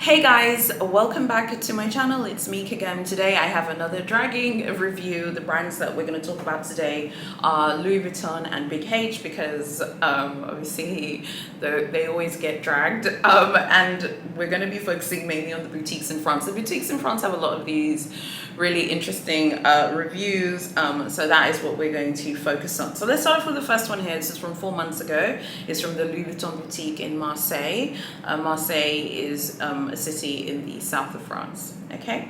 Hey guys, welcome back to my channel. It's me again. Today I have another dragging review. The brands that we're going to talk about today are Louis Vuitton and Big H because obviously they always get dragged, and we're going to be focusing mainly on the boutiques in France. The boutiques in France have a lot of these really interesting reviews, so that is what we're going to focus on. So let's start off with the first one here. This is from 4 months ago. It's from the Louis Vuitton boutique in Marseille. Marseille is a city in the south of France. Okay,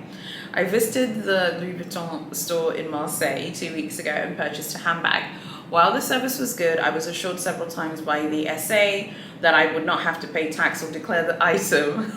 I visited the Louis Vuitton store in Marseille 2 weeks ago and purchased a handbag. While the service was good, I was assured several times by the SA that I would not have to pay tax or declare the item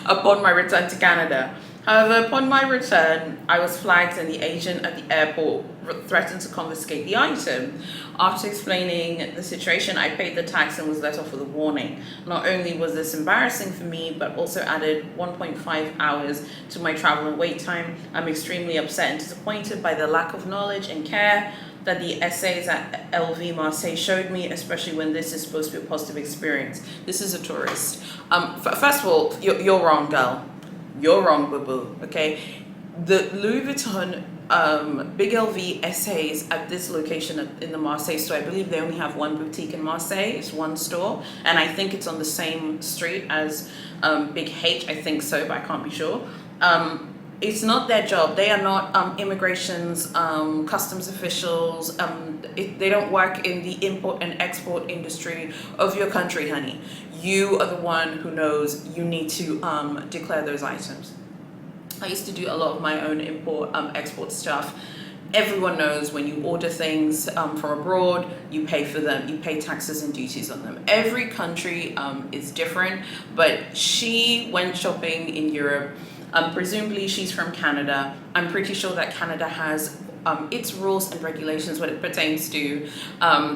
upon my return to Canada. However, upon my return, I was flagged and the agent at the airport threatened to confiscate the item. After explaining the situation, I paid the tax and was let off with a warning. Not only was this embarrassing for me, but also added 1.5 hours to my travel and wait time. I'm extremely upset and disappointed by the lack of knowledge and care that the essays at LV Marseille showed me, especially when this is supposed to be a positive experience. This is a tourist. First of all, you're wrong, girl. You're wrong, boo-boo, okay? The Louis Vuitton Big LV essays at this location in the Marseille store, I believe they only have one boutique in Marseille. It's one store, and I think it's on the same street as Big H. I think so, but I can't be sure. It's not their job. They are not immigrations, customs officials. They don't work in the import and export industry of your country, honey. You are the one who knows you need to declare those items. I used to do a lot of my own import, export stuff. Everyone knows when you order things from abroad, you pay for them, you pay taxes and duties on them. Every country is different, but she went shopping in Europe. Presumably she's from Canada. I'm pretty sure that Canada has its rules and regulations when it pertains to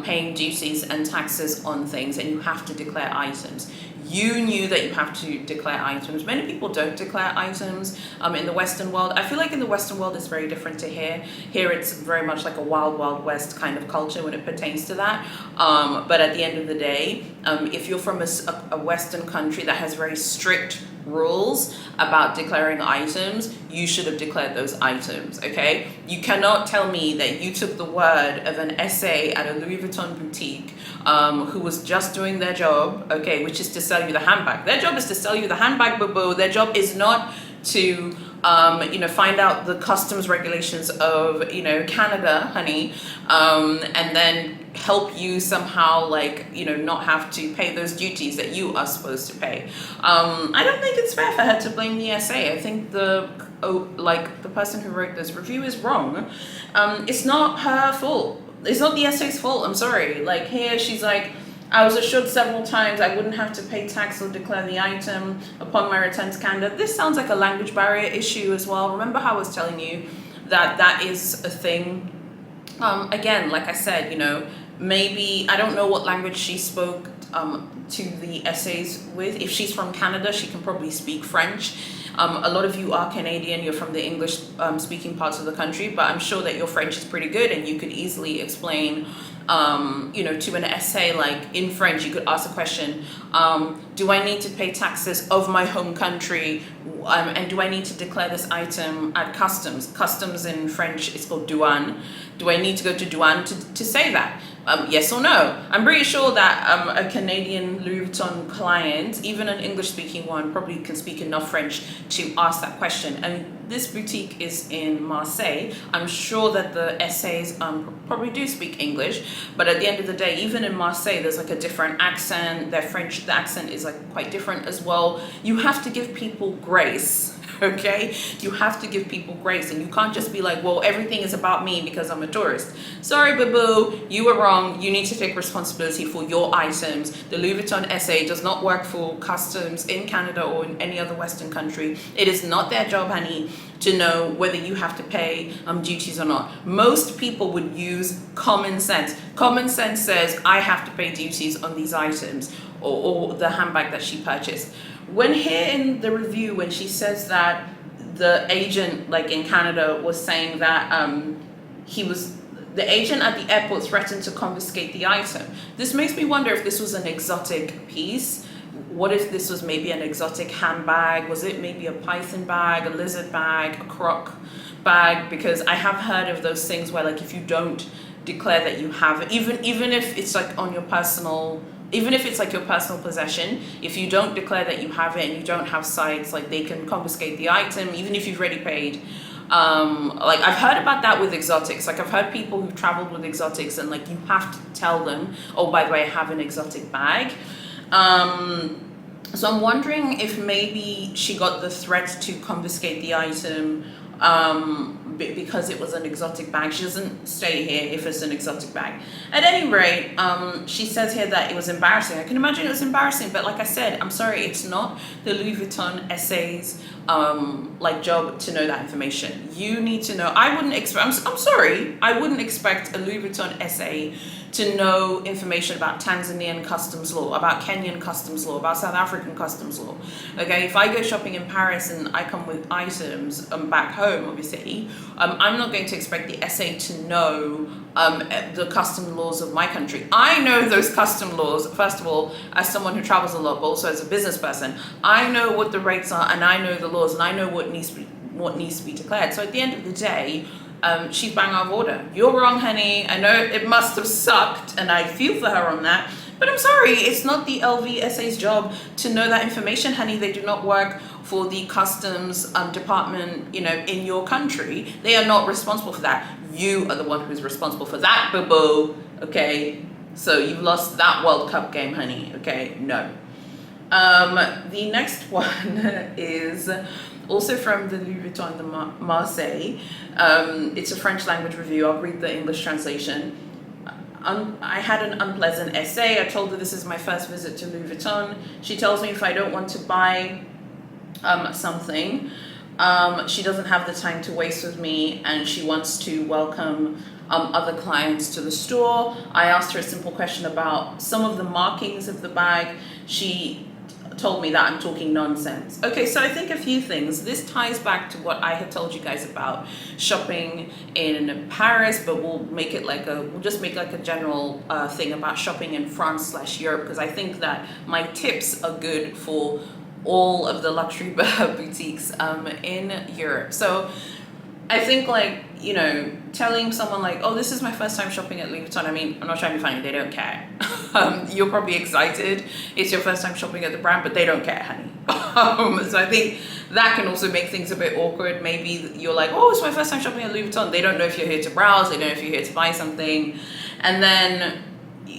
paying duties and taxes on things, and you have to declare items. You knew that you have to declare items. Many people don't declare items in the Western world. I feel like in the Western world it's very different to here. Here it's very much like a wild, wild west kind of culture when it pertains to that. But at the end of the day, if you're from a Western country that has very strict rules about declaring items, you should have declared those items, okay? You cannot tell me that you took the word of an SA at a Louis Vuitton boutique who was just doing their job, okay, which is to sell you the handbag. Their job is to sell you the handbag, boo-boo. Their job is not to find out the customs regulations of, Canada, honey, and then help you somehow, not have to pay those duties that you are supposed to pay. I don't think it's fair for her to blame the SA. I think the person who wrote this review is wrong. It's not her fault. It's not the SA's fault. I'm sorry. Like here, she's like, I was assured several times I wouldn't have to pay tax or declare the item upon my return to Canada. This sounds like a language barrier issue as well. Remember how I was telling you that is a thing? Again, like I said, maybe, I don't know what language she spoke to the essays with. If she's from Canada, she can probably speak French. A lot of you are Canadian, you're from the English speaking parts of the country, but I'm sure that your French is pretty good and you could easily explain to an essay, like in French, you could ask a question, do I need to pay taxes of my home country, and do I need to declare this item at customs? Customs in French is called douane. Do I need to go to douane to say that? Yes or no? I'm pretty sure that a Canadian Louis Vuitton client, even an English-speaking one, probably can speak enough French to ask that question. And this boutique is in Marseille. I'm sure that the essays probably do speak English, but at the end of the day, even in Marseille, there's like a different accent. Their French, the accent is like quite different as well. You have to give people grace. Okay, you have to give people grace, and you can't just be like, well, everything is about me because I'm a tourist. Sorry, boo-boo, you were wrong. You need to take responsibility for your items. The Louis Vuitton SA does not work for customs in Canada or in any other Western country. It is not their job, honey, to know whether you have to pay duties or not. Most people would use common sense. Common sense says I have to pay duties on these items, or the handbag that she purchased. When here in the review, when she says that the agent, like in Canada, was saying that the agent at the airport threatened to confiscate the item. This makes me wonder if this was an exotic piece what if this was maybe an exotic handbag? Was it maybe a python bag, a lizard bag, a croc bag? Because I have heard of those things where like if you don't declare that you have it, even if it's like on your personal, even if it's like your personal possession, if you don't declare that you have it and you don't have sites, like they can confiscate the item even if you've already paid. Like I've heard about that with exotics. Like I've heard people who've traveled with exotics and like you have to tell them, oh, by the way, I have an exotic bag. So I'm wondering if maybe she got the threat to confiscate the item because it was an exotic bag. She doesn't stay here if it's an exotic bag. At any rate, she says here that it was embarrassing. I can imagine it was embarrassing, but like I said, I'm sorry, it's not the Louis Vuitton SA's like job to know that information. You need to know. I wouldn't expect, I'm sorry, I wouldn't expect a Louis Vuitton SA to know information about Tanzanian customs law, about Kenyan customs law, about South African customs law. Okay, if I go shopping in Paris and I come with items back home, obviously, I'm not going to expect the SA to know the custom laws of my country. I know those custom laws, first of all, as someone who travels a lot, but also as a business person. I know what the rates are and I know the laws and I know what needs to be declared. So at the end of the day, she's bang out of order. You're wrong, honey. I know it must have sucked and I feel for her on that, but I'm sorry, it's not the LVSA's job to know that information, honey. They do not work for the customs department, you know, in your country. They are not responsible for that. You are the one who's responsible for that, boo-boo, okay? So you've lost that World Cup game, honey, okay? No. The next one is also from the Louis Vuitton de Marseille. It's a French language review. I'll read the English translation. I had an unpleasant essay. I told her this is my first visit to Louis Vuitton. She tells me if I don't want to buy something, she doesn't have the time to waste with me and she wants to welcome other clients to the store. I asked her a simple question about some of the markings of the bag. She told me that I'm talking nonsense. Okay, so I think a few things. This ties back to what I had told you guys about shopping in Paris, but we'll just make like a general thing about shopping in France/Europe, because I think that my tips are good for all of the luxury boutiques in Europe. So I think, like, you know, telling someone like, oh, this is my first time shopping at Louis Vuitton. I mean, I'm not trying to be funny, they don't care. You're probably excited. It's your first time shopping at the brand, but they don't care, honey. So I think that can also make things a bit awkward. Maybe you're like, oh, it's my first time shopping at Louis Vuitton. They don't know if you're here to browse. They don't know if you're here to buy something. And then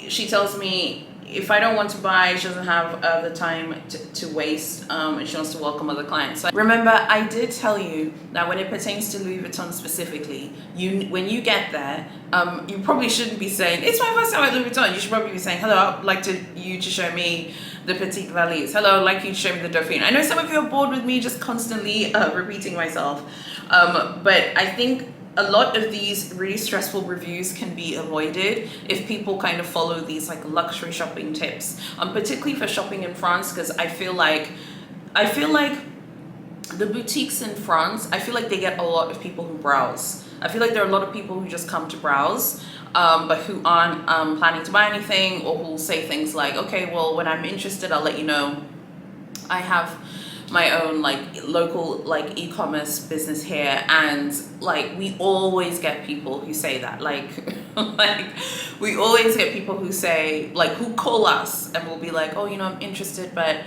she tells me, if I don't want to buy, she doesn't have the time to waste, and she wants to welcome other clients. So remember, I did tell you that when it pertains to Louis Vuitton specifically, when you get there, you probably shouldn't be saying, it's my first time at Louis Vuitton. You should probably be saying, hello, I'd like you to show me the Petite Valise. Hello, I'd like you to show me the Dauphine. I know some of you are bored with me just constantly repeating myself, but I think a lot of these really stressful reviews can be avoided if people kind of follow these like luxury shopping tips, particularly for shopping in France, because I feel like the boutiques in France, I feel like they get a lot of people who browse. I feel like there are a lot of people who just come to browse, but who aren't planning to buy anything, or who'll say things like, okay, well, when I'm interested, I'll let you know. I have my own like local like e-commerce business here, and like we always get people who say that, like we always get people who say, like, who call us and will be like, oh, you know, I'm interested, but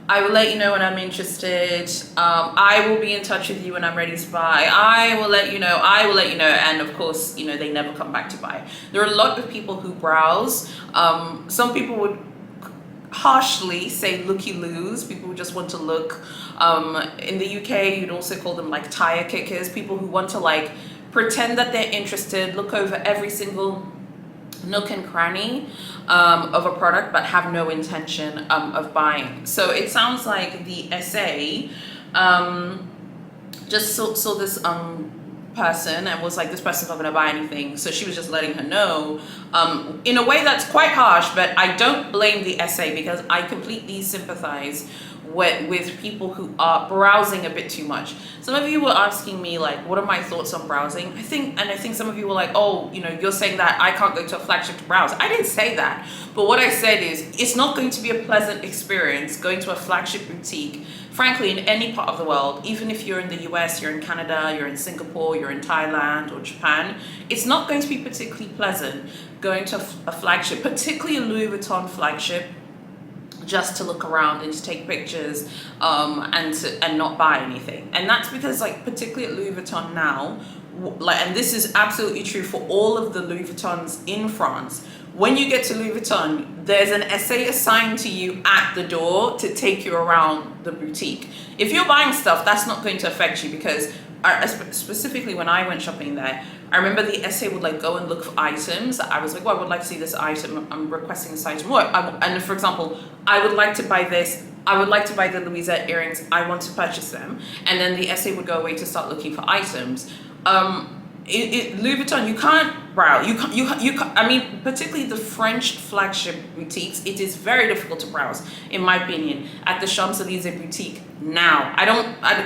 I will let you know when I'm interested. I will be in touch with you when I'm ready to buy. I will let you know. And of course, you know, they never come back to buy. There are a lot of people who browse. Some people would harshly say looky-loos. People who just want to look. In the UK, you'd also call them like tire kickers. People who want to like pretend that they're interested, look over every single nook and cranny of a product, but have no intention of buying. So it sounds like the SA just saw this person and was like, this person's not gonna buy anything. So she was just letting her know in a way that's quite harsh, but I don't blame the SA, because I completely sympathize with people who are browsing a bit too much. Some of you were asking me like, what are my thoughts on browsing? I think some of you were like, oh, you're saying that I can't go to a flagship to browse. I didn't say that. But what I said is it's not going to be a pleasant experience going to a flagship boutique, frankly, in any part of the world. Even if you're in the US, you're in Canada, you're in Singapore, you're in Thailand or Japan, it's not going to be particularly pleasant going to a flagship, particularly a Louis Vuitton flagship, just to look around and to take pictures and not buy anything. And that's because, like, particularly at Louis Vuitton now, and this is absolutely true for all of the Louis Vuittons in France, when you get to Louis Vuitton, there's an essay assigned to you at the door to take you around the boutique. If you're buying stuff, that's not going to affect you, because specifically when I went shopping there, I remember the essay would like go and look for items. I was like, well, I would like to see this item. I'm requesting this item. And for example, I would like to buy this. I would like to buy the Louisette earrings. I want to purchase them. And then the essay would go away to start looking for items. Louis Vuitton, you can't browse. You can't, I mean, particularly the French flagship boutiques, it is very difficult to browse, in my opinion. At the Champs-Élysées boutique now,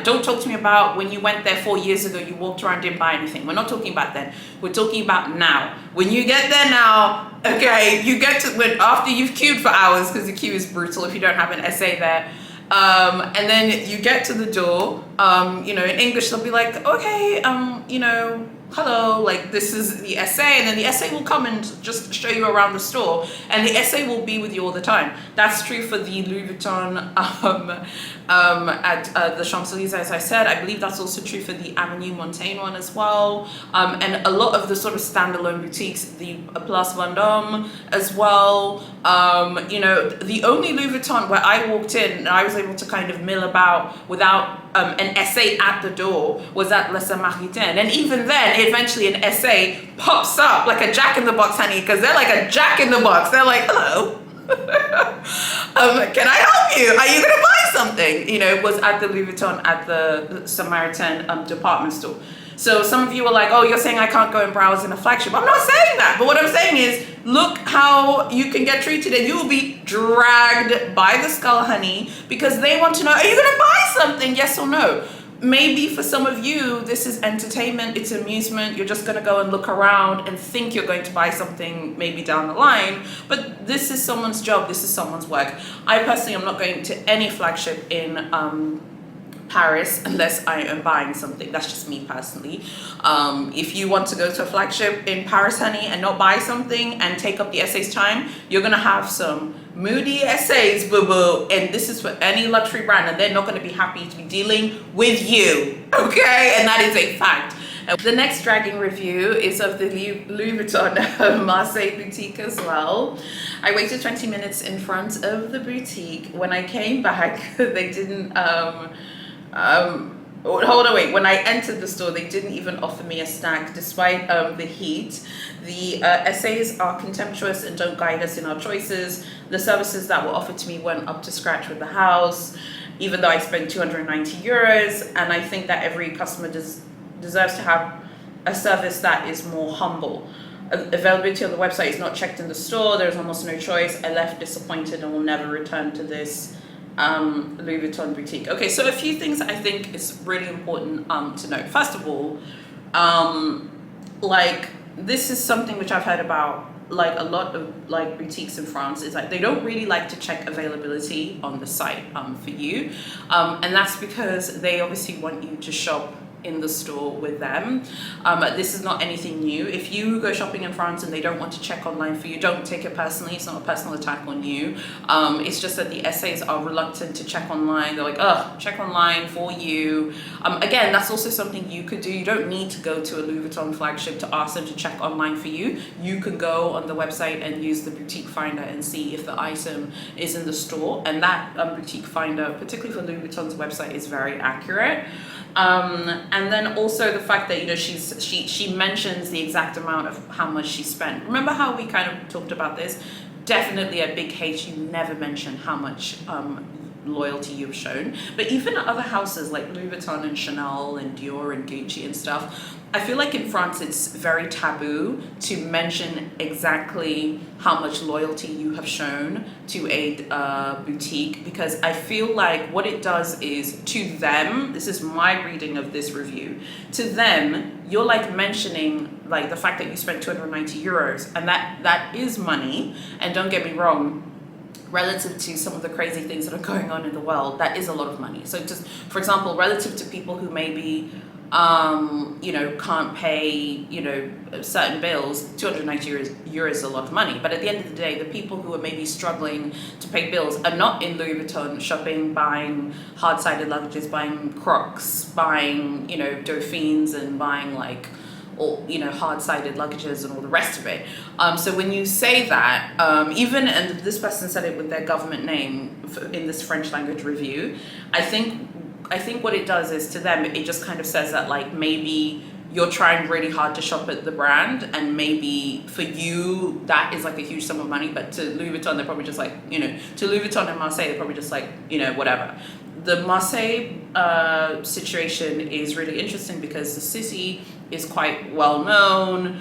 don't talk to me about when you went there 4 years ago, you walked around, didn't buy anything. We're not talking about then. We're talking about now. When you get there now, okay, you get to, after you've queued for hours, because the queue is brutal if you don't have an essay there. And then you get to the door, in English, they'll be like, okay, hello, like this is the essay, and then the essay will come and just show you around the store, and the essay will be with you all the time. That's true for the Louis Vuitton at the Champs-Élysées, as I said. I believe that's also true for the Avenue Montaigne one as well, and a lot of the sort of standalone boutiques, the Place Vendôme as well. The only Louis Vuitton where I walked in and I was able to kind of mill about without an essay at the door was at Le Samaritaine. And even then, eventually an essay pops up like a jack-in-the-box, honey, because they're like a jack-in-the-box. They're like, hello. Can I help you? Are you going to buy something? It was at the Louis Vuitton at the Samaritaine department store. So some of you are like, oh, you're saying I can't go and browse in a flagship. I'm not saying that. But what I'm saying is, look how you can get treated, and you will be dragged by the skull, honey, because they want to know, are you going to buy something? Yes or no? Maybe for some of you, this is entertainment, it's amusement. You're just going to go and look around and think you're going to buy something maybe down the line. But this is someone's job. This is someone's work. I personally am not going to any flagship in Paris unless I am buying something. That's just me personally. If you want to go to a flagship in Paris, honey, and not buy something and take up the essay's time, you're gonna have some moody essays, boo-boo. And this is for any luxury brand, and they're not gonna be happy to be dealing with you, okay? And that is a fact. The next dragging review is of the Louis Vuitton Marseille boutique as well. I waited 20 minutes in front of the boutique. When I came back, they didn't when I entered the store, they didn't even offer me a snack despite the heat. The essays are contemptuous and don't guide us in our choices. The services that were offered to me weren't up to scratch with the house, even though I spent 290 euros. And I think that every customer deserves to have a service that is more humble. Availability on the website is not checked in the store. There's almost no choice. I left disappointed and will never return to this Louis Vuitton boutique. Okay, so a few things I think is really important to note. First of all, this is something which I've heard about like a lot of like boutiques in France, is like they don't really like to check availability on the site for you, and that's because they obviously want you to shop in the store with them. This is not anything new. If you go shopping in France and they don't want to check online for you, don't take it personally. It's not a personal attack on you. It's just that the essays are reluctant to check online. They're like, ugh, check online for you. Again, that's also something you could do. You don't need to go to a Louis Vuitton flagship to ask them to check online for you. You can go on the website and use the boutique finder and see if the item is in the store. And that boutique finder, particularly for Louis Vuitton's website, is very accurate. And then also the fact that she mentions the exact amount of how much she spent. Remember how we kind of talked about this? Definitely at Big H, you never mention how much loyalty you've shown. But even at other houses like Louis Vuitton and Chanel and Dior and Gucci and stuff, I feel like in France it's very taboo to mention exactly how much loyalty you have shown to a boutique, because I feel like what it does is, to them, this is my reading of this review, to them, you're like mentioning like the fact that you spent 290 euros, and that is money. And don't get me wrong, relative to some of the crazy things that are going on in the world, that is a lot of money. So just, for example, relative to people who maybe can't pay, certain bills, 290 euros is a lot of money. But at the end of the day, the people who are maybe struggling to pay bills are not in Louis Vuitton shopping, buying hard-sided luggages, buying Crocs, buying, Dauphines, and buying like, or hard-sided luggages and all the rest of it. So when you say that, and this person said it with their government name in this French language review, I think what it does is, to them, it just kind of says that like maybe you're trying really hard to shop at the brand, and maybe for you that is like a huge sum of money, but to Louis Vuitton they're probably just like, to Louis Vuitton and Marseille they're probably just like, whatever. The Marseille situation is really interesting because the city is quite well known.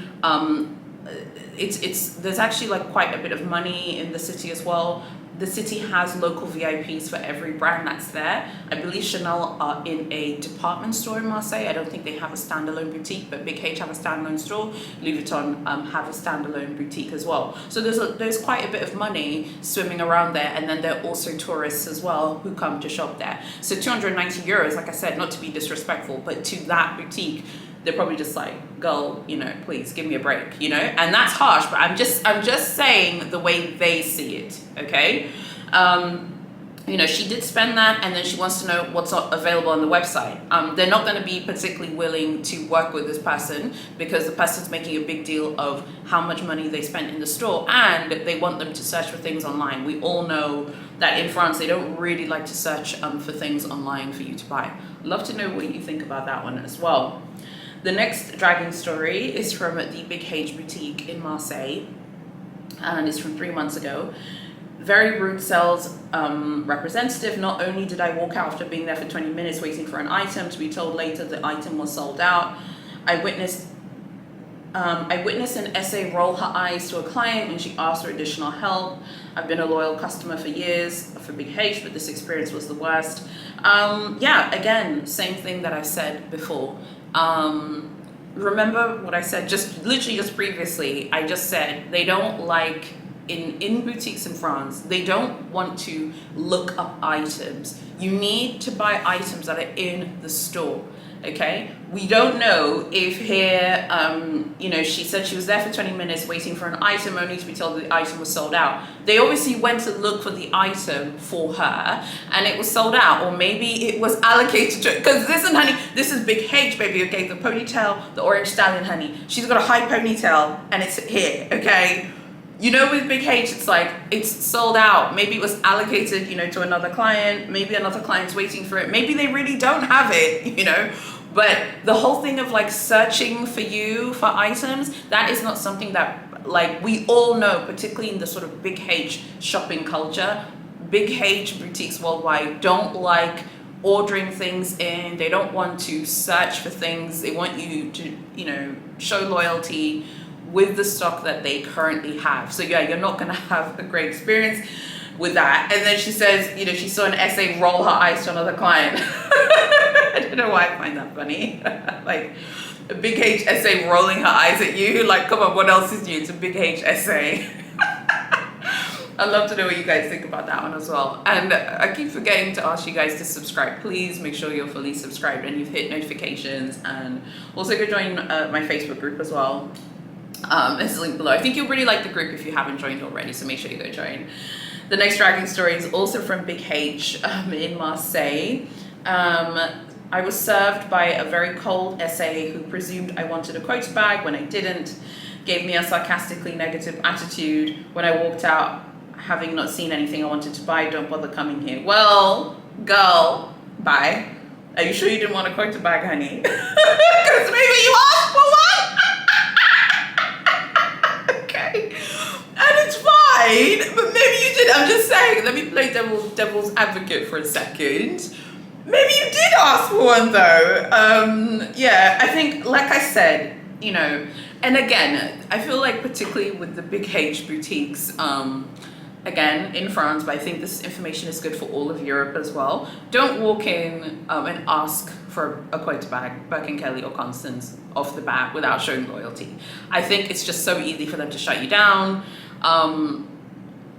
There's actually like quite a bit of money in the city as well. The city has local VIPs for every brand that's there. I believe Chanel are in a department store in Marseille. I don't think they have a standalone boutique, but Big H have a standalone store. Louis Vuitton have a standalone boutique as well. So there's quite a bit of money swimming around there, and then there are also tourists as well who come to shop there. So 290 euros, like I said, not to be disrespectful, but to that boutique, they're probably just like, girl, please give me a break, and that's harsh, but I'm just saying the way they see it, okay? She did spend that, and then she wants to know what's available on the website. They're not going to be particularly willing to work with this person because the person's making a big deal of how much money they spent in the store, and they want them to search for things online. We all know that in France they don't really like to search for things online for you to buy. Love to know what you think about that one as well. The next dragging story is from the Big H boutique in Marseille, and it's from 3 months ago. Very rude sales representative. Not only did I walk out after being there for 20 minutes waiting for an item to be told later the item was sold out, I witnessed an SA roll her eyes to a client when she asked for additional help. I've been a loyal customer for years for Big H, but this experience was the worst. Again, same thing that I said before. Remember what I said just previously. I just said they don't like, in boutiques in France, they don't want to look up items. You need to buy items that are in the store, okay? We don't know if here, she said she was there for 20 minutes waiting for an item only to be told the item was sold out. They obviously went to look for the item for her and it was sold out, or maybe it was allocated to, because listen, honey, this is Big H, baby, okay? The ponytail, the orange stallion, honey. She's got a high ponytail and it's here, okay? With Big H, it's like, it's sold out. Maybe it was allocated, to another client. Maybe another client's waiting for it. Maybe they really don't have it, But the whole thing of like searching for you for items, that is not something that, like, we all know, particularly in the sort of Big H shopping culture. Big H boutiques worldwide don't like ordering things in. They don't want to search for things. They want you to, show loyalty with the stock that they currently have. So yeah, you're not gonna have a great experience with that. And then she says, she saw an SA roll her eyes to another client. I don't know why I find that funny. Like, a Big H SA rolling her eyes at you. Like, come on, what else is new? It's a Big H SA. I'd love to know what you guys think about that one as well. And I keep forgetting to ask you guys to subscribe. Please make sure you're fully subscribed and you've hit notifications. And also go join my Facebook group as well. It's linked below. I think you'll really like the group if you haven't joined already, so make sure you go join. The next dragging story is also from Big H in Marseille. I was served by a very cold SA who presumed I wanted a quota bag when I didn't, gave me a sarcastically negative attitude when I walked out, having not seen anything I wanted to buy. Don't bother coming here. Well, girl, bye. Are you sure you didn't want a quota bag, honey? Because maybe you asked for one. And it's fine, but maybe you did. I'm just saying, let me play devil's advocate for a second. Maybe you did ask for one though. Yeah, I think, like I said, and again, I feel like particularly with the big H boutiques, again in France, but I think this information is good for all of Europe as well. Don't walk in and ask for a quota bag, Birkin Kelly or Constance, off the bat without showing loyalty. I think it's just so easy for them to shut you down.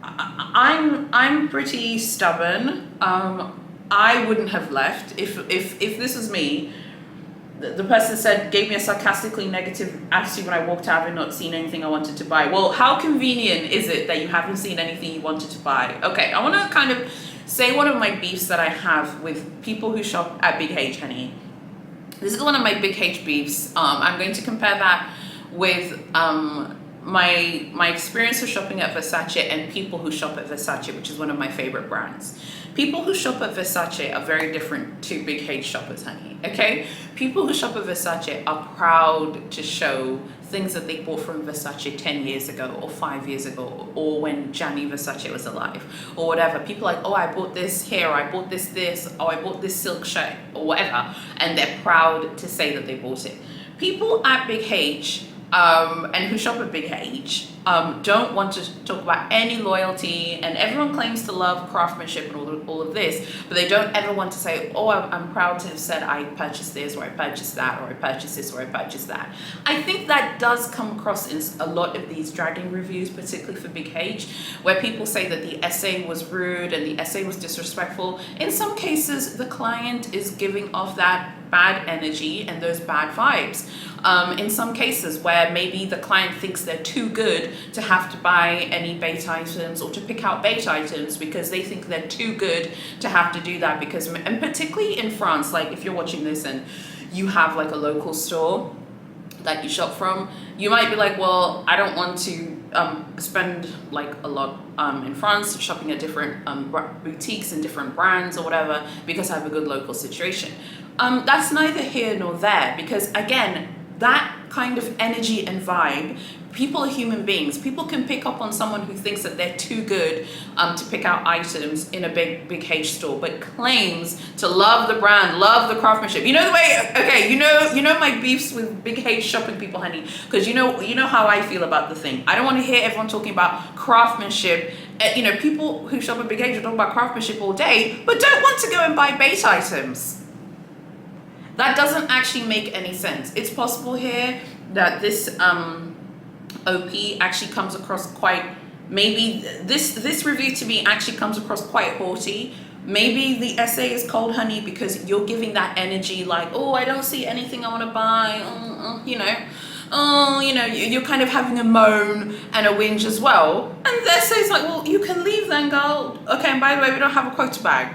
I'm pretty stubborn. I wouldn't have left if this was me. The person gave me a sarcastically negative attitude when I walked out and not seen anything I wanted to buy. Well, how convenient is it that you haven't seen anything you wanted to buy? Okay, I want to kind of say one of my beefs that I have with people who shop at Big H, honey. This is one of my Big H beefs. I'm going to compare that with my experience of shopping at Versace and people who shop at Versace, which is one of my favorite brands. People who shop at Versace are very different to Big H shoppers, honey, okay? People who shop at Versace are proud to show things that they bought from Versace 10 years ago or 5 years ago, or when Gianni Versace was alive, or whatever. People are like, oh, I bought this here, I bought this, oh, I bought this silk shirt, or whatever, and they're proud to say that they bought it. People at Big H, and who shop at Big H, don't want to talk about any loyalty, and everyone claims to love craftsmanship and all of this, but they don't ever want to say, oh, I'm proud to have said I purchased this, or I purchased that, or I purchased this, or I purchased that. I think that does come across in a lot of these dragging reviews, particularly for Big H, where people say that the essay was rude and the essay was disrespectful. In some cases, the client is giving off that bad energy and those bad vibes. In some cases where maybe the client thinks they're too good to have to buy any bait items or to pick out bait items because they think they're too good to have to do that, because, and particularly in France, like if you're watching this and you have like a local store that you shop from, you might be like, well, I don't want to spend like a lot in France shopping at different boutiques and different brands or whatever because I have a good local situation. That's neither here nor there, because again, that kind of energy and vibe, people are human beings. People can pick up on someone who thinks that they're too good to pick out items in a big H store, but claims to love the brand, love the craftsmanship. You know the way, okay, you know my beefs with Big H shopping people, honey, because you know how I feel about the thing. I don't want to hear everyone talking about craftsmanship. People who shop at Big H are talking about craftsmanship all day, but don't want to go and buy bait items. That doesn't actually make any sense. It's possible here that this OP actually comes across quite, maybe this review to me actually comes across quite haughty. Maybe the essay is cold, honey, because you're giving that energy like, oh, I don't see anything I want to buy, you're kind of having a moan and a whinge as well. And the essay's like, well, you can leave then, girl. Okay, and by the way, we don't have a quota bag.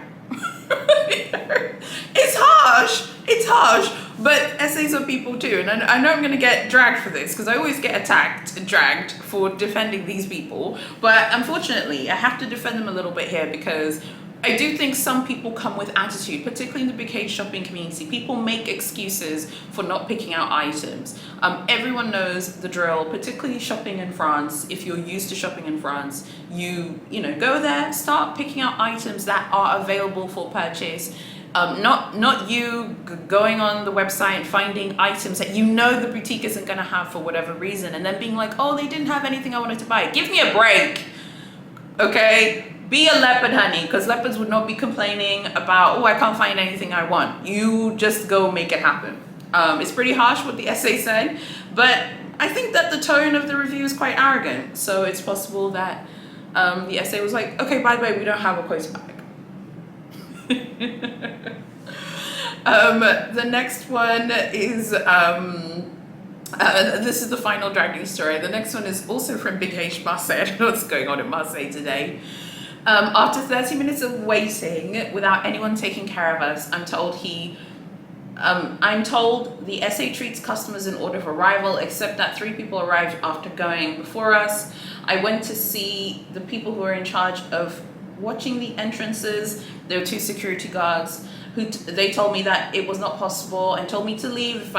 It's harsh, but essays are people too, and I know I'm going to get dragged for this because I always get attacked and dragged for defending these people, but unfortunately I have to defend them a little bit here because I do think some people come with attitude, particularly in the Big H shopping community. People make excuses for not picking out items. Everyone knows the drill, particularly shopping in France. If you're used to shopping in France, you go there, start picking out items that are available for purchase. Not you going on the website, finding items that the boutique isn't going to have for whatever reason, and then being like, oh, they didn't have anything I wanted to buy. Give me a break, okay? Be a leopard, honey, because leopards would not be complaining about, oh, I can't find anything I want. You just go make it happen. It's pretty harsh what the essay said, but I think that the tone of the review is quite arrogant. So it's possible that the essay was like, okay, by the way, we don't have a quota bag. The next one is, this is the final dragging story. The next one is also from Big H Marseille. I don't know what's going on in Marseille today. After 30 minutes of waiting without anyone taking care of us, I'm told the SA treats customers in order of arrival, except that 3 people arrived after going before us. I went to see the people who are in charge of watching the entrances. There were 2 security guards who they told me that it was not possible and told me to leave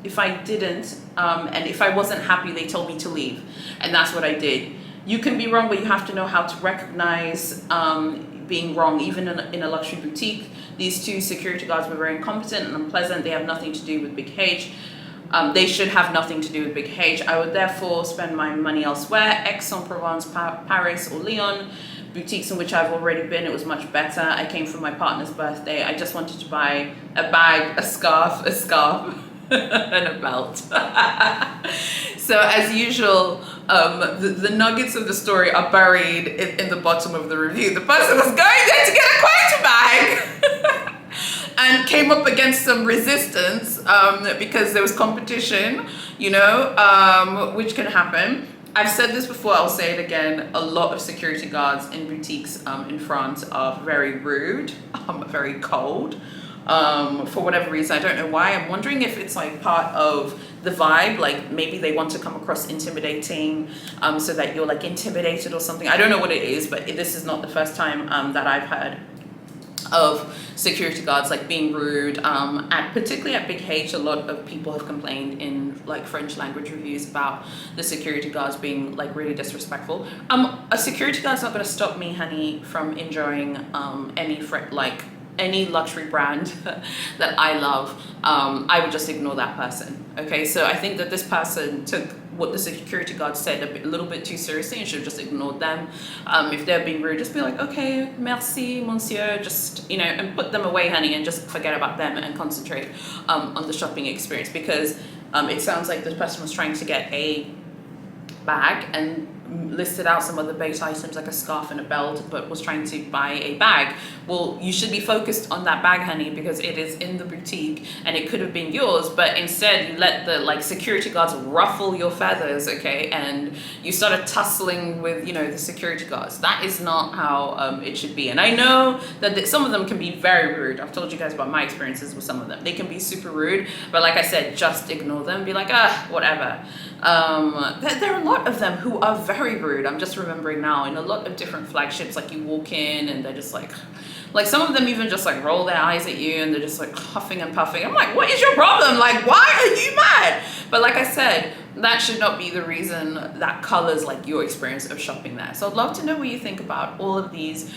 if I didn't, and if I wasn't happy, they told me to leave, and that's what I did. You can be wrong, but you have to know how to recognize being wrong, even in a luxury boutique. these two security guards were very incompetent and unpleasant. They have nothing to do with Big H. They should have nothing to do with Big H. I would therefore spend my money elsewhere. Aix-en-Provence, Paris, or Lyon. Boutiques in which I've already been, it was much better. I came for my partner's birthday. I just wanted to buy a bag, a scarf, and a belt. So as usual, the nuggets of the story are buried in the bottom of the review. The person was going there to get a quota bag and came up against some resistance because there was competition, you know, which can happen. I've said this before, I'll say it again. A lot of security guards in boutiques in France are very rude, very cold. For whatever reason, I don't know why. I'm wondering if it's like part of the vibe, like maybe they want to come across intimidating, so that you're like intimidated or something. I don't know what it is, but this is not the first time that I've heard of security guards like being rude, and particularly at Big H. A lot of people have complained in like French language reviews about the security guards being like really disrespectful. A security guard's not going to stop me, honey, from enjoying any luxury brand that I love. I would just ignore that person. Okay, so I think that this person took what the security guard said a little bit too seriously and should have just ignored them. If they're being rude, just be like, okay, merci, monsieur, just, you know, and put them away, honey, and just forget about them and concentrate on the shopping experience, because it sounds like this person was trying to get a bag and listed out some other base items like a scarf and a belt, but was trying to buy a bag. Well, you should be focused on that bag, honey, because it is in the boutique and it could have been yours, but instead you let the like security guards ruffle your feathers, okay, and you started tussling with, you know, the security guards. That is not how it should be. And I know that some of them can be very rude. I've told you guys about my experiences with some of them. They can be super rude, but like I said, just ignore them. Be like, whatever. There are a lot of them who are very rude. I'm just remembering now in a lot of different flagships, like you walk in and they're just like some of them even just like roll their eyes at you and they're just like huffing and puffing. I'm like, what is your problem? Like, why are you mad? But like I said, that should not be the reason that colors like your experience of shopping there. So I'd love to know what you think about all of these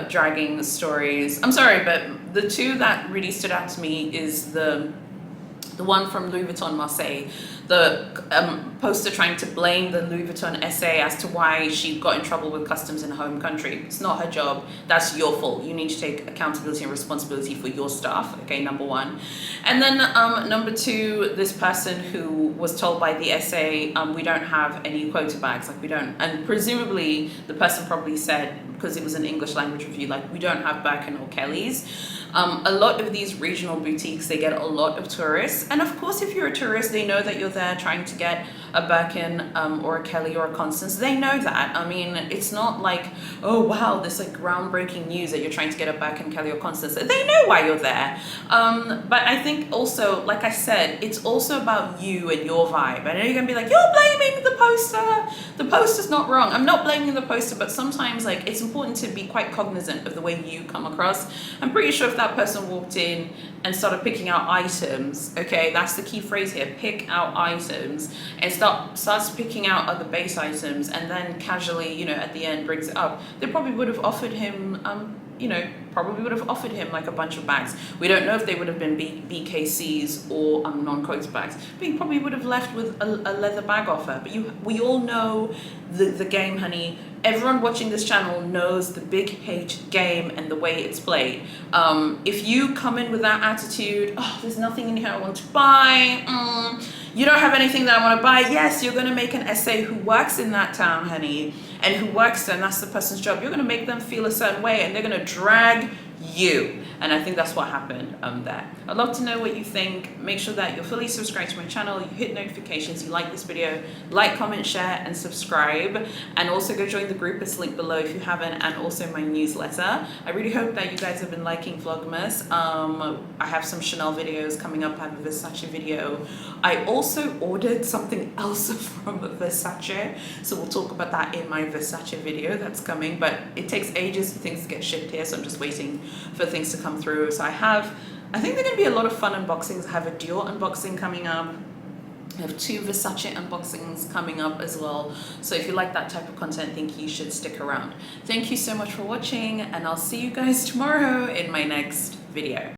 dragging stories. I'm sorry, but the two that really stood out to me is the one from Louis Vuitton Marseille, the poster trying to blame the Louis Vuitton SA as to why she got in trouble with customs in her home country. It's not her job. That's your fault. You need to take accountability and responsibility for your stuff. Okay, number one. And then number two, this person who was told by the SA, we don't have any quota bags, like we don't, and presumably the person probably said, because it was an English language review, like we don't have Birkin or Kellys. A lot of these regional boutiques, they get a lot of tourists. And of course, if you're a tourist, they know that you're there trying to get a Birkin or a Kelly or a Constance. They know that. I mean, it's not like, oh, wow, this like groundbreaking news that you're trying to get a Birkin, Kelly or Constance. They know why you're there. But I think also, like I said, it's also about you and your vibe. I know you're going to be like, you're blaming the poster. The poster's not wrong. I'm not blaming the poster, but sometimes like it's important to be quite cognizant of the way you come across. I'm pretty sure if that person walked in and started picking out items, okay, that's the key phrase here, pick out items, and starts picking out other base items, and then casually, you know, at the end brings it up, they probably would have offered him like a bunch of bags. We don't know if they would have been BKCs or non-quota bags, but he probably would have left with a leather bag offer. But we all know the game, honey. Everyone watching this channel knows the Big H game and the way it's played. If you come in with that attitude, oh, there's nothing in here I want to buy, you don't have anything that I want to buy, yes, you're going to make an essay who works in that town, honey, and who works there, and that's the person's job. You're going to make them feel a certain way, and they're going to drag you. And I think that's what happened there. I'd love to know what you think. Make sure that you're fully subscribed to my channel, you hit notifications, you like this video, like, comment, share, and subscribe. And also go join the group, it's linked below if you haven't, and also my newsletter. I really hope that you guys have been liking Vlogmas. I have some Chanel videos coming up. I have a Versace video. I also ordered something else from Versace, so we'll talk about that in my Versace video that's coming, but it takes ages for things to get shipped here, so I'm just waiting for things to come through. So I think they're going to be a lot of fun unboxings. I have a Dior unboxing coming up. I have 2 Versace unboxings coming up as well. So if you like that type of content, I think you should stick around. Thank you so much for watching, and I'll see you guys tomorrow in my next video.